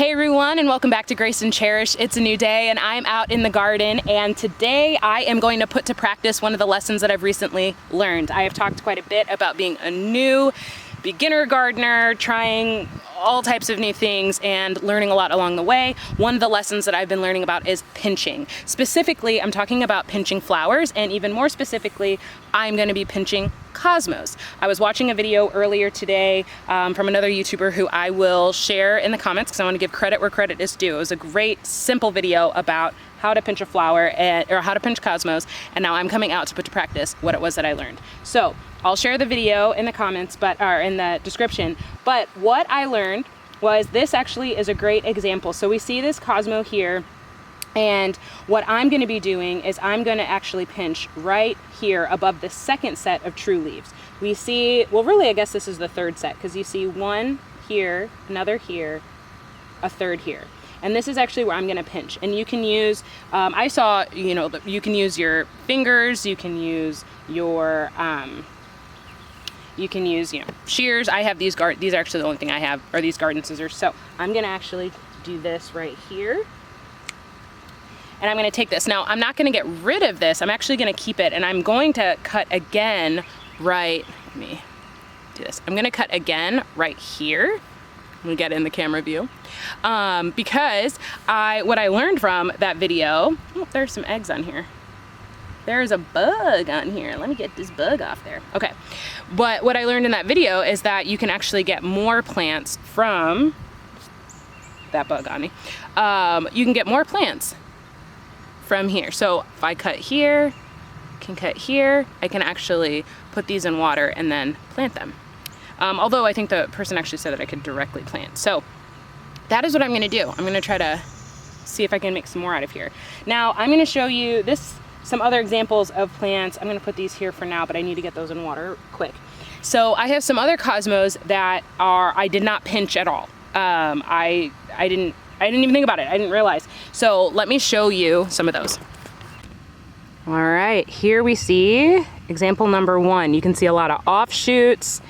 Hey everyone, and welcome back to Grace and Cherish. It's a new day and I'm out in the garden, and today I am going to put to practice one of the lessons that I've recently learned. I have talked quite a bit about being a new beginner gardener, trying all types of new things and learning a lot along the way. One of the lessons that I've been learning about is pinching. Specifically, I'm talking about pinching flowers, and even more specifically, I'm going to be pinching cosmos. I was watching a video earlier today from another YouTuber who I will share in the comments because I want to give credit where credit is due. It was a great, simple video about how to pinch a flower or how to pinch cosmos, and now I'm coming out to put to practice what it was that I learned. So I'll share the video in the comments, or in the description. But what I learned was this actually is a great example. So we see this cosmo here, and what I'm going to be doing is I'm going to actually pinch right here above the second set of true leaves. We see, well, really, I guess this is the third set, because you see one here, another here, a third here. And this is actually where I'm going to pinch. And you can use, I saw, you can use your fingers, you can use your, shears. I have these these are actually the only thing I have, are these garden scissors. So I'm going to actually do this right here. And I'm going to take this. Now, I'm not going to get rid of this. I'm actually going to keep it. And I'm going to cut again right, let me do this. I'm going to cut again right here. I'm going to get in the camera view. Because what I learned from that video, oh, there's some eggs on here. There's a bug on here. Let me get this bug off there. Okay. But what I learned in that video is that you can actually get more plants from that bug on me. You can get more plants from here. So if I cut here, can cut here, I can actually put these in water and then plant them. Although I think the person actually said that I could directly plant. So that is what I'm going to do. I'm going to try to see if I can make some more out of here. Now I'm going to show you some other examples of plants. I'm going to put these here for now, but I need to get those in water quick. So I have some other cosmos that I did not pinch at all. I didn't even think about it. I didn't realize. So let me show you some of those. All right, here we see example number 1. You can see a lot of offshoots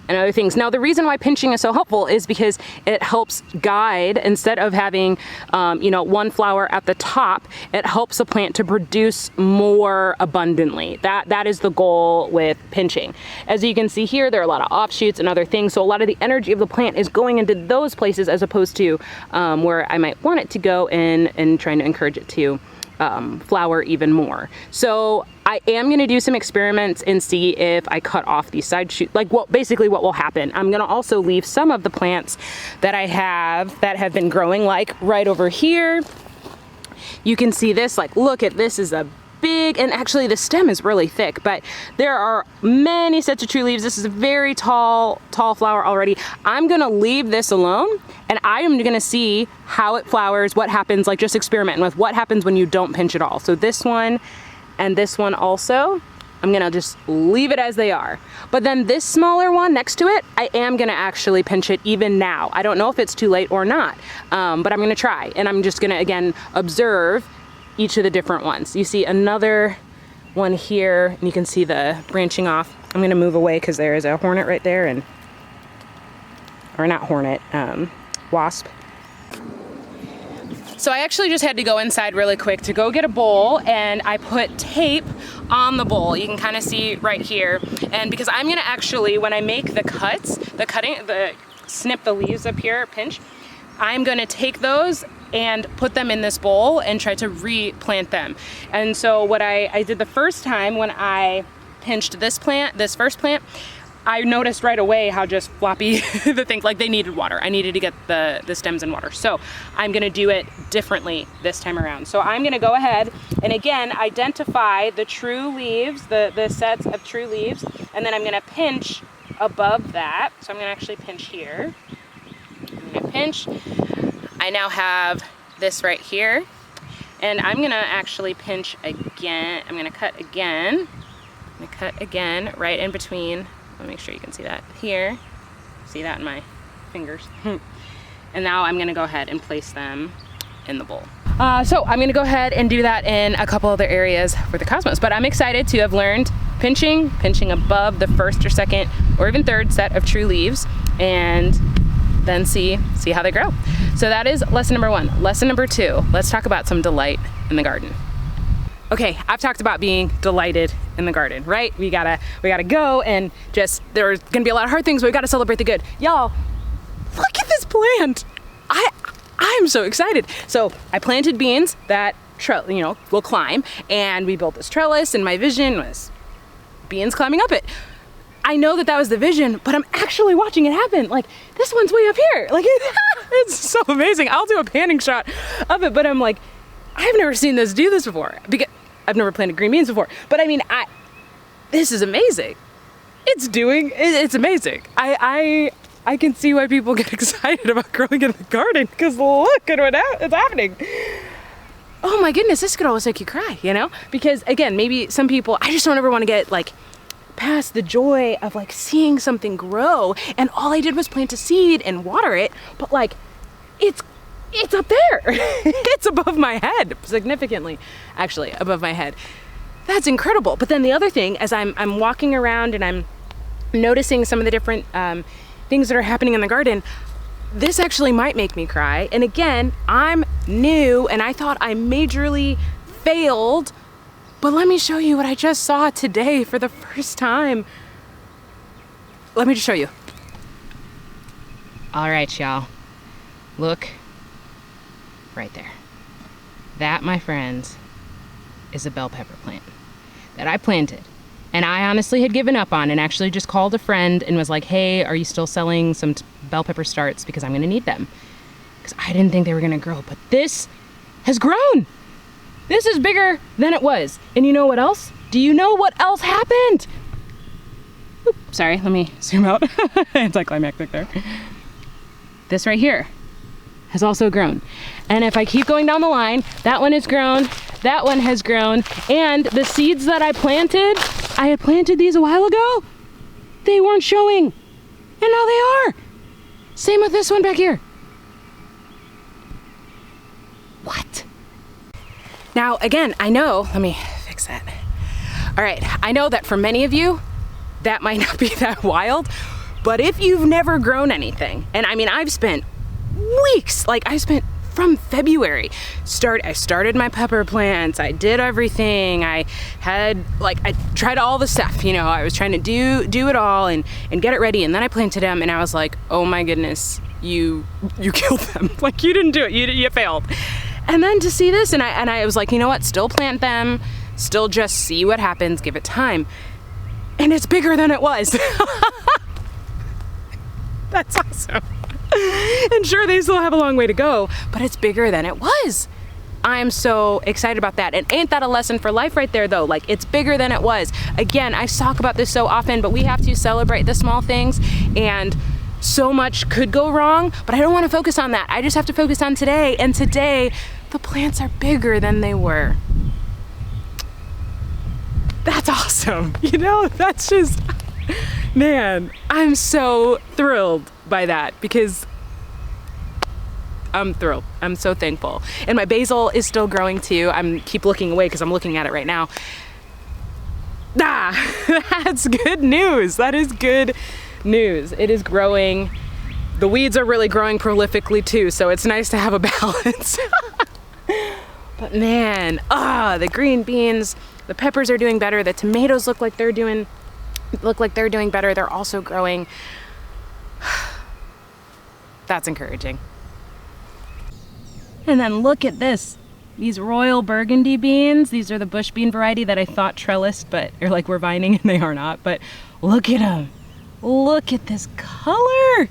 and other things. Now, the reason why pinching is so helpful is because it helps guide, instead of having, one flower at the top, it helps a plant to produce more abundantly. That is the goal with pinching. As you can see here, there are a lot of offshoots and other things. So a lot of the energy of the plant is going into those places as opposed to where I might want it to go in and trying to encourage it to flower even more. So I am going to do some experiments and see if I cut off these side shoots, basically what will happen. I'm going to also leave some of the plants that I have that have been growing, like right over here. You can see this, look at this, is a big, and actually the stem is really thick, but there are many sets of true leaves. This is a very tall flower already. I'm gonna leave this alone, and I am gonna see how it flowers, what happens, just experimenting with what happens when you don't pinch at all. So this one and this one also, I'm gonna just leave it as they are. But then this smaller one next to it, I am gonna actually pinch it even now. I don't know if it's too late or not, but I'm gonna try, and I'm just gonna, again, observe each of the different ones. You see another one here, and you can see the branching off. I'm gonna move away because there is a hornet right there, or not hornet, wasp. So I actually just had to go inside really quick to go get a bowl, and I put tape on the bowl. You can kind of see right here. And because I'm gonna actually, when I make the cuts, snip the leaves up here, pinch, I'm gonna take those and put them in this bowl and try to replant them. And so what I did the first time when I pinched this first plant, I noticed right away how just floppy the things, they needed water. I needed to get the stems in water. So I'm gonna do it differently this time around. So I'm gonna go ahead and again, identify the true leaves, the sets of true leaves, and then I'm gonna pinch above that. So I'm gonna actually pinch here. I'm gonna pinch. I now have this right here, and I'm gonna actually pinch again. I'm gonna cut again. I'm gonna cut again right in between. Let me make sure you can see that here. See that in my fingers. And now I'm gonna go ahead and place them in the bowl. So I'm gonna go ahead and do that in a couple other areas for the cosmos, but I'm excited to have learned pinching above the first or second or even third set of true leaves, and then see how they grow. So that is lesson number 1. Lesson number 2, let's talk about some delight in the garden. Okay, I've talked about being delighted in the garden, right? We gotta go and just, there's gonna be a lot of hard things, but we gotta celebrate the good. Y'all, look at this plant. I'm so excited. So I planted beans that will climb, and we built this trellis, and my vision was beans climbing up it. I know that was the vision, but I'm actually watching it happen. Like, this one's way up here. Like, it's so amazing. I'll do a panning shot of it, but I'm like, I've never seen this do this before, because I've never planted green beans before. But I mean, this is amazing. It's amazing. I can see why people get excited about growing in the garden, because look at what's happening. Oh my goodness, this could almost make you cry, Because again, maybe some people, I just don't ever want to get like past the joy of like seeing something grow, and all I did was plant a seed and water it, but like it's up there. It's above my head, significantly actually above my head. That's incredible. But then the other thing, as I'm walking around and I'm noticing some of the different things that are happening in the garden, this actually might make me cry. And again, I'm new and I thought I majorly failed, but let me show you what I just saw today for the first time. Let me just show you. All right, y'all, look right there. That, my friends, is a bell pepper plant that I planted. And I honestly had given up on, and actually just called a friend and was like, hey, are you still selling some bell pepper starts? Because I'm gonna need them. Because I didn't think they were gonna grow, but this has grown. This is bigger than it was. And you know what else? Do you know what else happened? Oop, sorry, let me zoom out. Anticlimactic there. This right here has also grown. And if I keep going down the line, that one has grown, that one has grown, and the seeds that I had planted these a while ago, they weren't showing, and now they are. Same with this one back here. What? Now, again, I know, let me fix that. All right, I know that for many of you, that might not be that wild, but if you've never grown anything, and I mean, I've spent weeks, like I spent from February, I started my pepper plants, I did everything, I tried all the stuff, I was trying to do it all and get it ready, and then I planted them, and I was like, oh my goodness, you killed them. Like, you didn't do it, you failed. And then to see this, and I was like, you know what, still plant them, still just see what happens, give it time. And it's bigger than it was. That's awesome. And sure, they still have a long way to go, but it's bigger than it was. I'm so excited about that. And ain't that a lesson for life right there, though? Like, it's bigger than it was. Again, I talk about this so often, but we have to celebrate the small things, and so much could go wrong, but I don't want to focus on that. I just have to focus on today, and today, the plants are bigger than they were. That's awesome. That's just, man, I'm so thrilled by that, because I'm thrilled. I'm so thankful. And my basil is still growing too. Keep looking away because I'm looking at it right now. That's good news. That is good news. It is growing. The weeds are really growing prolifically too, so it's nice to have a balance. But man, the green beans, the peppers are doing better. The tomatoes look like they're doing better. They're also growing. That's encouraging. And then look at this. These royal burgundy beans. These are the bush bean variety that I thought trellised, but are like we're vining, and they are not. But look at them. Look at this color.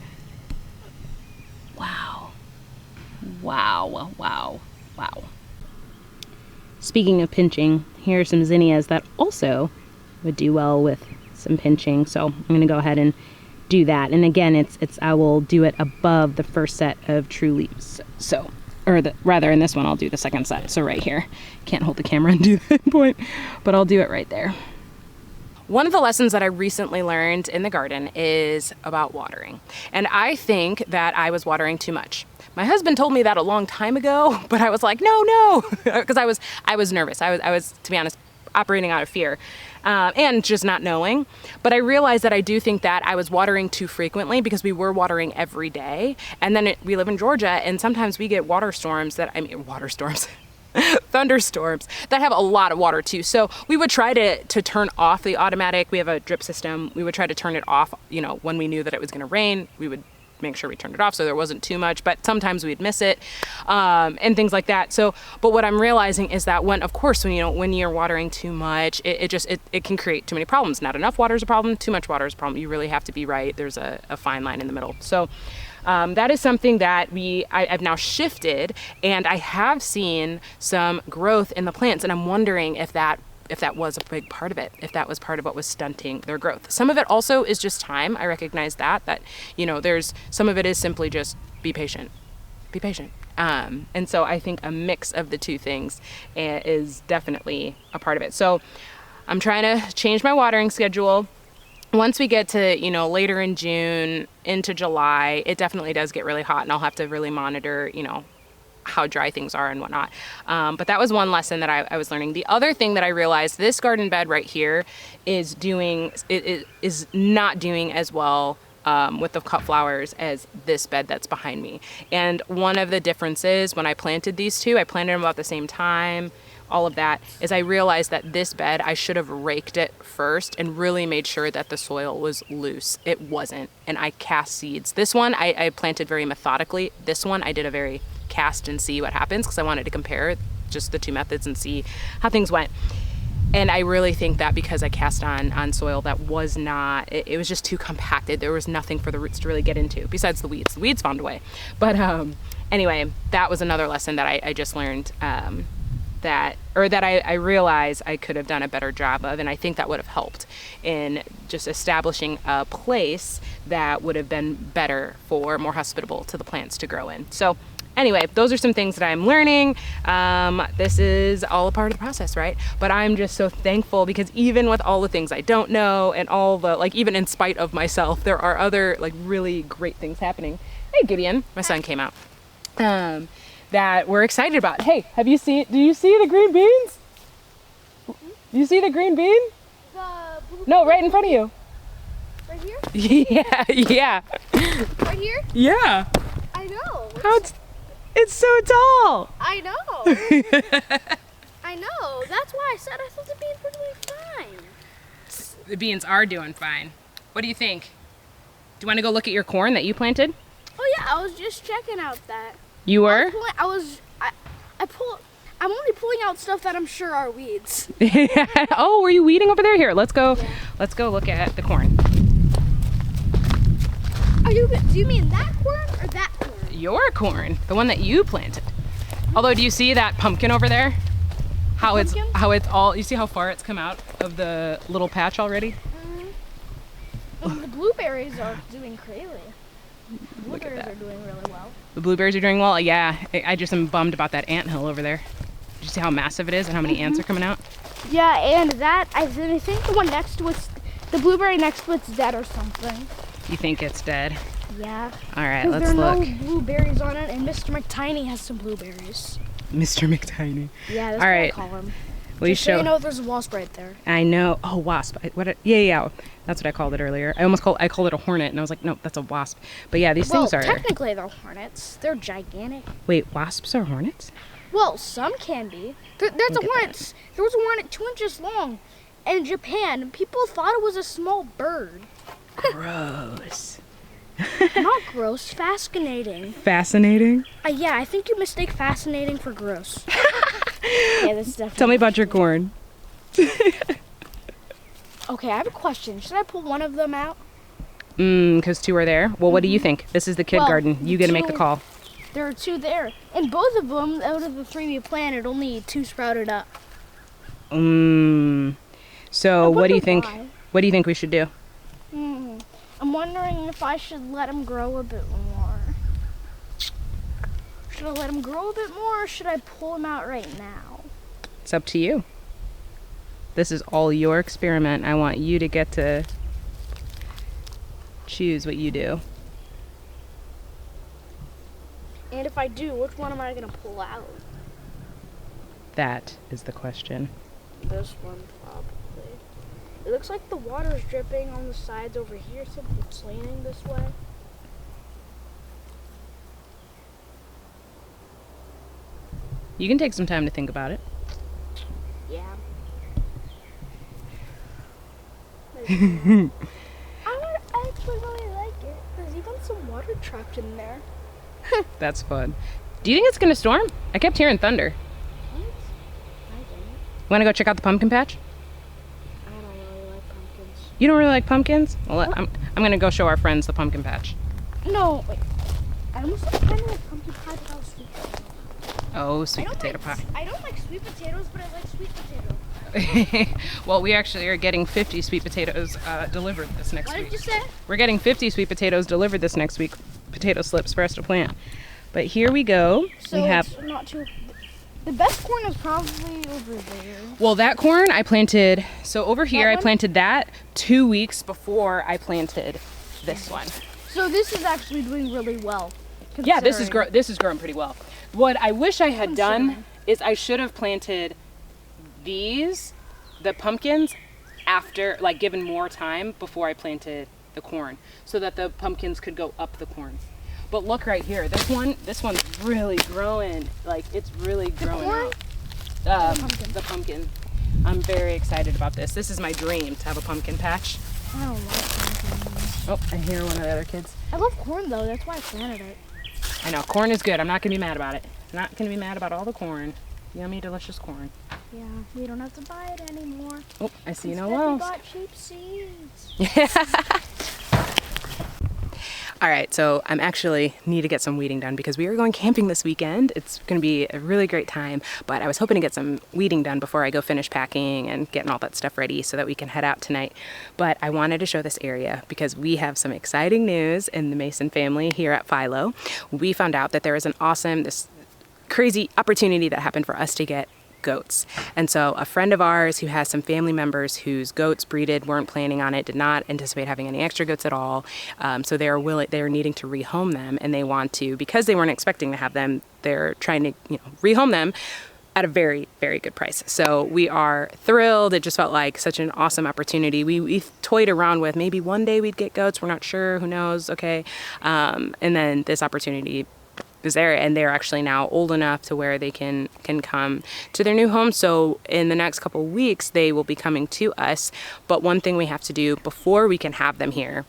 Wow. Wow, wow, wow. Speaking of pinching, here are some zinnias that also would do well with some pinching. So I'm gonna go ahead and do that. And again, I will do it above the first set of true leaves. So, rather in this one, I'll do the second set. So right here, can't hold the camera and do that point, but I'll do it right there. One of the lessons that I recently learned in the garden is about watering. And I think that I was watering too much. My husband told me that a long time ago, but I was like, no, because I was nervous. I was, to be honest, operating out of fear and just not knowing. But I realized that I do think that I was watering too frequently because we were watering every day. And then we live in Georgia, and sometimes we get water storms thunderstorms that have a lot of water too. So we would try to turn off the automatic. We have a drip system. We would try to turn it off, you know, when we knew that it was going to rain. We would make sure we turned it off so there wasn't too much, but sometimes we'd miss it, and things like that. So, but what I'm realizing is that when you're watering too much, it can create too many problems. Not enough water is a problem. Too much water is a problem. You really have to be right. There's a fine line in the middle. So that is something that I've now shifted, and I have seen some growth in the plants, and I'm wondering if that was a big part of it, if that was part of what was stunting their growth. Some of it also is just time. I recognize that, you know, there's some of it is simply just be patient. And so I think a mix of the two things is definitely a part of it. So I'm trying to change my watering schedule. Once we get to, you know, later in June into July, it definitely does get really hot, and I'll have to really monitor, you know, how dry things are and whatnot. But that was one lesson that I was learning. The other thing that I realized, this garden bed right here is not doing as well with the cut flowers as this bed that's behind me. And one of the differences when I planted these two, I planted them about the same time, all of that, is I realized that this bed, I should have raked it first and really made sure that the soil was loose. It wasn't. And I cast seeds. This one, I planted very methodically. This one, I did a very cast and see what happens, because I wanted to compare just the two methods and see how things went. And I really think that because I cast on soil that was not, it was just too compacted. There was nothing for the roots to really get into besides the weeds. The weeds found a way. But anyway, that was another lesson that I just learned, that I realized I could have done a better job of, and I think that would have helped in just establishing a place that would have been better for, more hospitable to the plants to grow in. So anyway, those are some things that I'm learning. This is all a part of the process, right? But I'm just so thankful, because even with all the things I don't know and all the, like, even in spite of myself, there are other, like, really great things happening. Hey, Gideon, my son came out. That we're excited about. Hey, do you see the green beans? Do you see the green bean? No, right in front of you. Right here? Yeah. Right here? Yeah. I know. It's so tall. I know. I know. That's why I said I thought the beans were doing fine. The beans are doing fine. What do you think? Do you want to go look at your corn that you planted? Oh yeah, I was just checking out that. You were? I'm only pulling out stuff that I'm sure are weeds. Oh, were you weeding over there? Here, let's go. Yeah. Let's go look at the corn. Do you mean that corn or that corn? Your corn, the one that you planted. Although, do you see that pumpkin over there? How it's all, you see how far it's come out of the little patch already? Mm-hmm. The blueberries are doing crazy. Blueberries are doing really well. The blueberries are doing well? Yeah, I just am bummed about that anthill over there. Did you see how massive it is and how many ants are coming out? Yeah, and I think the one next to it's, the blueberry next to it's dead or something. You think it's dead? Yeah. All right, let's look. There are no blueberries on it, and Mr. McTiny has some blueberries. Mr. McTiny. Yeah, that's all what right. I call him. Will you Just show? so you know, there's a wasp right there. I know. Oh, wasp. Yeah. That's what I called it earlier. I called it a hornet, and I was like, no, that's a wasp. But yeah, these things are. Well, technically they're hornets. They're gigantic. Wait, wasps are hornets? Well, some can be. There's a hornet. There was a hornet 2 inches long, in Japan. People thought it was a small bird. Gross. Not gross. Fascinating. Fascinating? Yeah, I think you mistake fascinating for gross. Yeah, this is definitely. Tell me about your corn. Okay, I have a question. Should I pull one of them out? Because 2 are there. Well, what do you think? This is the kid garden. You get to make the call. There are 2 there. And both of them, out of the 3 we planted, only 2 sprouted up. So what do you think? Why. What do you think we should do? I'm wondering if I should let them grow a bit more. Should I let them grow a bit more, or should I pull them out right now? It's up to you. This is all your experiment. I want you to get to choose what you do. And if I do, which one am I going to pull out? That is the question. This one probably. It looks like the water's dripping on the sides over here since it's leaning this way. You can take some time to think about it. Yeah. I actually really like it. There's even some water trapped in there. That's fun. Do you think it's gonna storm? I kept hearing thunder. What? I don't. Want to go check out the pumpkin patch? I don't really like pumpkins. You don't really like pumpkins? Well, I'm gonna go show our friends the pumpkin patch. No, wait. I almost kind of like pumpkin pie, but I was sweet potato. Oh, sweet potato pie. I don't like sweet potatoes, but I like sweet potato. Well, we actually are getting 50 sweet potatoes delivered this next What week. did you say? We're getting 50 sweet potatoes delivered this next week. Potato slips for us to plant. But here we go. So we have. it's not too. The best corn is probably over there. Well, that corn I planted. So over here, I one? planted that 2 weeks before I planted this one. So this is actually doing really well. Yeah, this is considering. growing pretty well. What I wish I had done Considering. is I should have planted the pumpkins after, like given more time before I planted the corn so that the pumpkins could go up the corn. But look right here, this one's really growing. Like it's really growing corn? out. Pumpkin. The pumpkin. I'm very excited about this. This is my dream to have a pumpkin patch. I don't like pumpkins. Oh, I hear one of the other kids. I love corn though. That's why I planted it. I know, corn is good. I'm not gonna be mad about it. I'm not gonna be mad about all the corn. Yummy, delicious corn. Yeah, we don't have to buy it anymore. Oh, I see no Instead, we wolves. got cheap seeds. All right, so I'm actually need to get some weeding done because we are going camping this weekend. It's going to be a really great time, but I was hoping to get some weeding done before I go finish packing and getting all that stuff ready so that we can head out tonight. But I wanted to show this area because we have some exciting news in the Mason family here at Philo. We found out that there is this crazy opportunity that happened for us to get goats. And so a friend of ours who has some family members whose goats breeded, weren't planning on it, did not anticipate having any extra goats at all. So they are needing to rehome them, and they want to, because they weren't expecting to have them, they're trying to rehome them at a very, very good price. So we are thrilled. It just felt like such an awesome opportunity. We toyed around with maybe one day we'd get goats. We're not sure, who knows, okay. And then this opportunity is there, and they're actually now old enough to where they can come to their new home. So in the next couple of weeks, they will be coming to us. But one thing we have to do before we can have them here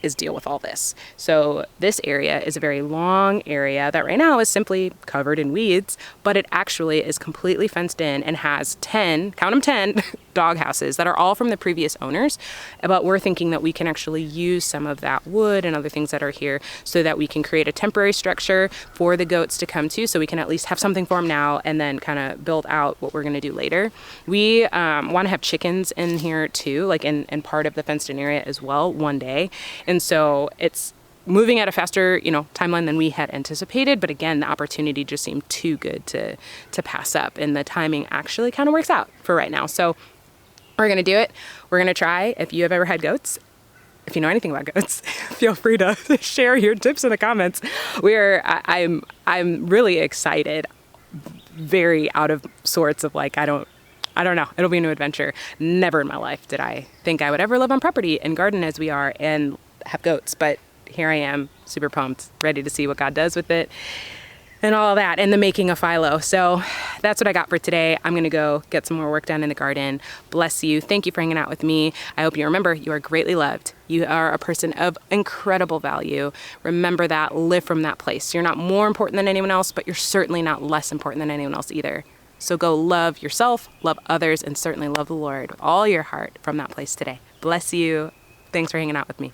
is deal with all this. So this area is a very long area that right now is simply covered in weeds, but it actually is completely fenced in and has 10, count them 10, dog houses that are all from the previous owners. But we're thinking that we can actually use some of that wood and other things that are here so that we can create a temporary structure for the goats to come to, so we can at least have something for them now and then kind of build out what we're going to do later. We want to have chickens in here too, like in part of the fenced in area as well one day. And so it's moving at a faster, timeline than we had anticipated. But again, the opportunity just seemed too good to pass up. And the timing actually kind of works out for right now. So we're going to do it. We're going to try. If you have ever had goats, if you know anything about goats, feel free to share your tips in the comments. I'm really excited, very out of sorts of like, I don't know. It'll be a new adventure. Never in my life did I think I would ever live on property and garden as we are and have goats. But here I am, super pumped, ready to see what God does with it and all of that, and the making of Philo. So that's what I got for today. I'm going to go get some more work done in the garden. Bless you. Thank you for hanging out with me. I hope you remember you are greatly loved. You are a person of incredible value. Remember that. Live from that place. You're not more important than anyone else, but you're certainly not less important than anyone else either. So go love yourself, love others, and certainly love the Lord with all your heart from that place today. Bless you. Thanks for hanging out with me.